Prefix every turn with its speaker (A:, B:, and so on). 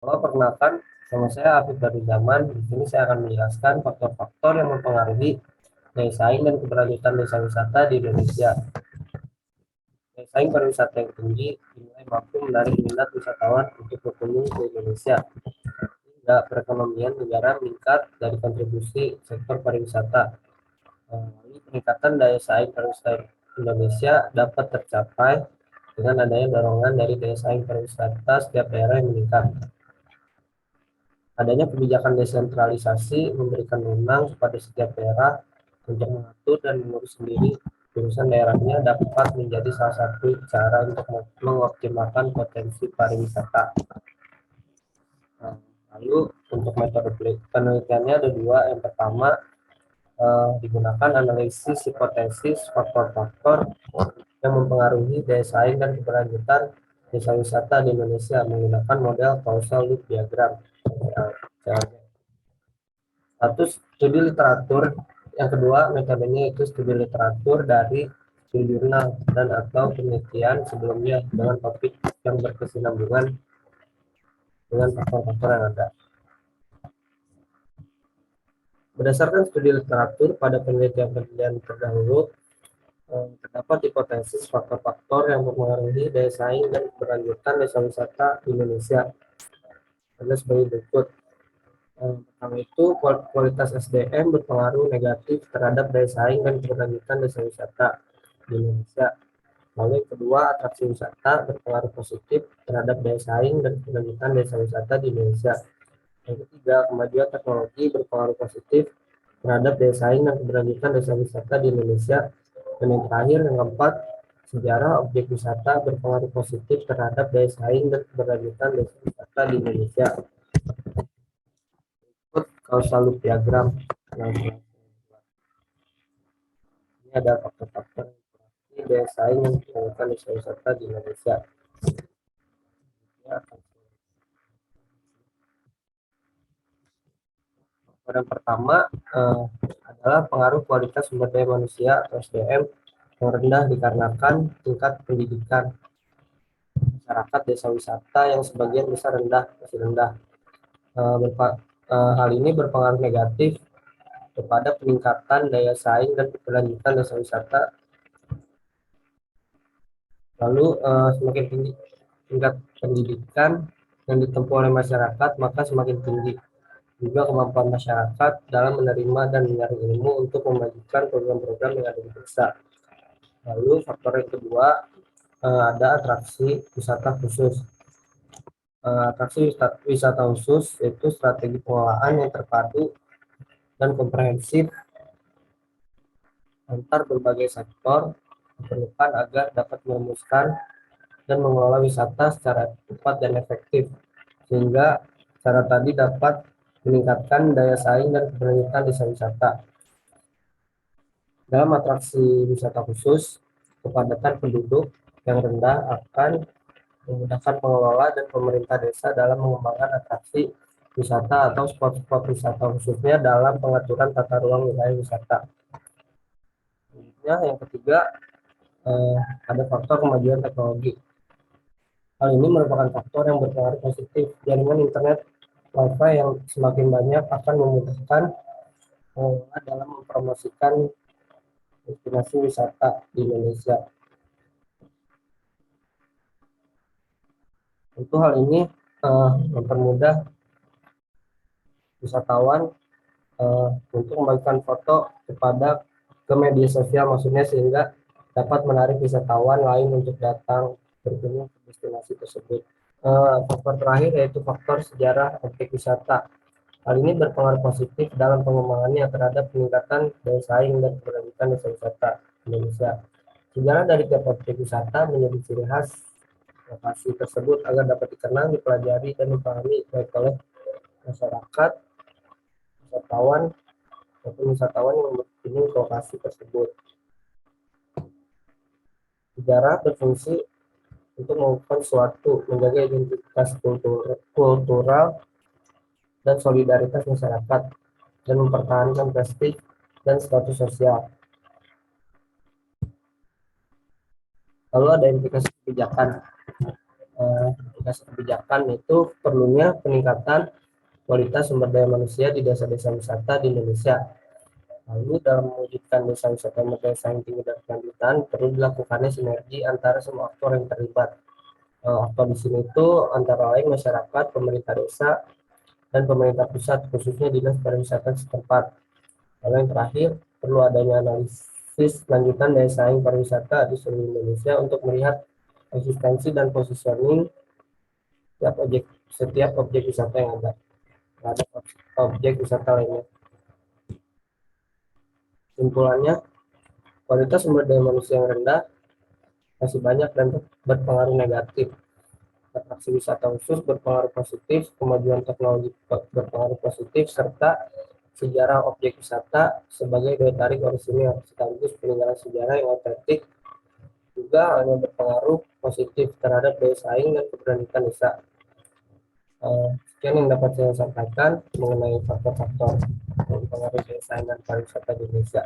A: Halo, perkenalkan, nama saya Afid Zaman. Di sini saya akan menjelaskan faktor-faktor yang mempengaruhi daya saing dan keberlanjutan desa wisata di Indonesia. Daya saing pariwisata yang tinggi dinilai mampu menarik minat wisatawan untuk berkunjung ke Indonesia, hingga perekonomian negara meningkat dari kontribusi sektor pariwisata. Lalu peningkatan daya saing pariwisata Indonesia dapat tercapai dengan adanya dorongan dari daya saing pariwisata setiap daerah yang meningkat. Adanya kebijakan desentralisasi memberikan wewenang kepada setiap daerah untuk mengatur dan mengurus sendiri urusan daerahnya dapat menjadi salah satu cara untuk mengoptimalkan potensi pariwisata. Nah, lalu untuk metode penelitiannya ada dua. Yang pertama, digunakan analisis hipotesis faktor-faktor yang mempengaruhi daya saing dan keberlanjutan desa wisata di Indonesia menggunakan model causal loop diagram. Satu, studi literatur. Yang kedua, metodenya itu studi literatur dari studi jurnal dan atau penelitian sebelumnya dengan topik yang berkesinambungan dengan faktor-faktor yang ada. Berdasarkan studi literatur pada penelitian-penelitian terdahulu, terdapat hipotesis faktor-faktor yang mempengaruhi daya saing dan keberlanjutan desa wisata di Indonesia. Ada sebagai berikut. Pertama itu, kualitas SDM berpengaruh negatif terhadap daya saing dan keberlanjutan desa wisata di Indonesia. Lalu yang kedua, atraksi wisata berpengaruh positif terhadap daya saing dan keberlanjutan desa wisata di Indonesia. Yang ketiga, kemajuan teknologi berpengaruh positif terhadap daya saing dan keberlanjutan desa wisata di Indonesia. Dan yang terakhir, yang keempat, sejarah objek wisata berpengaruh positif terhadap daya saing dan keberlanjutan desa wisata di Indonesia. Causal loop diagram. Ini ada faktor-faktor daya saing dan keberlanjutan desa wisata di Indonesia. Yang pertama adalah pengaruh kualitas sumber daya manusia atau SDM yang rendah dikarenakan tingkat pendidikan masyarakat desa wisata yang sebagian besar masih rendah. Hal ini berpengaruh negatif kepada peningkatan daya saing dan keberlanjutan desa wisata. Lalu semakin tinggi tingkat pendidikan yang ditempuh oleh masyarakat, maka semakin tinggi juga kemampuan masyarakat dalam menerima dan menyaring ilmu untuk memajukan program-program yang ada di desa. Lalu faktor yang kedua, ada atraksi wisata khusus. Atraksi wisata khusus yaitu strategi pengelolaan yang terpadu dan komprehensif antar berbagai sektor diperlukan agar dapat merumuskan dan mengelola wisata secara cepat dan efektif, sehingga cara tadi dapat meningkatkan daya saing dan keberlanjutan desa wisata. Dalam atraksi wisata khusus, kepadatan penduduk yang rendah akan memudahkan pengelola dan pemerintah desa dalam mengembangkan atraksi wisata atau spot-spot wisata khususnya dalam pengaturan tata ruang wilayah wisata. Selanjutnya, yang ketiga, ada faktor kemajuan teknologi. Hal ini merupakan faktor yang berpengaruh positif. Jaringan internet Wi-Fi yang semakin banyak akan memudahkan dalam mempromosikan destinasi wisata di Indonesia. Tentu hal ini mempermudah wisatawan untuk membagikan foto ke media sosial, maksudnya, sehingga dapat menarik wisatawan lain untuk datang berkunjung ke destinasi tersebut. Faktor terakhir yaitu faktor sejarah objek wisata. Hal ini berpengaruh positif dalam pengembangannya terhadap peningkatan daya saing dan keberlanjutan desa wisata Indonesia. Sejarah dari tiap objek wisata menjadi ciri khas lokasi tersebut agar dapat dikenal, dipelajari, dan dipahami baik oleh masyarakat, wisatawan, maupun wisatawan yang berkunjung ke lokasi tersebut. Sejarah berfungsi untuk melakukan suatu, menjaga identitas kultural dan solidaritas masyarakat, dan mempertahankan prestis dan status sosial. Lalu ada implikasi kebijakan. Dasar kebijakan itu perlunya peningkatan kualitas sumber daya manusia di desa-desa wisata di Indonesia. Lalu dalam mewujudkan desa wisata berdaya saing tinggi dan berkelanjutan, perlu dilakukannya sinergi antara semua aktor yang terlibat. Aktor di sini itu antara lain masyarakat, pemerintah desa, dan pemerintah pusat, khususnya dinas pariwisata setempat. Lalu yang terakhir, perlu adanya analisis lanjutan daya saing pariwisata di seluruh Indonesia untuk melihat eksistensi dan positioning setiap objek wisata yang ada terhadap objek wisata lainnya. Simpulannya, kualitas sumber daya manusia yang rendah masih banyak dan berpengaruh negatif. Atraksi wisata khusus berpengaruh positif, kemajuan teknologi berpengaruh positif, serta sejarah objek wisata sebagai daya tarik orisinil sekaligus peninggalan sejarah yang otentik juga hanya berpengaruh positif terhadap daya saing dan keberlanjutan desa. Sekian yang dapat saya sampaikan mengenai faktor-faktor yang mempengaruhi daya saing dan pariwisata di Indonesia.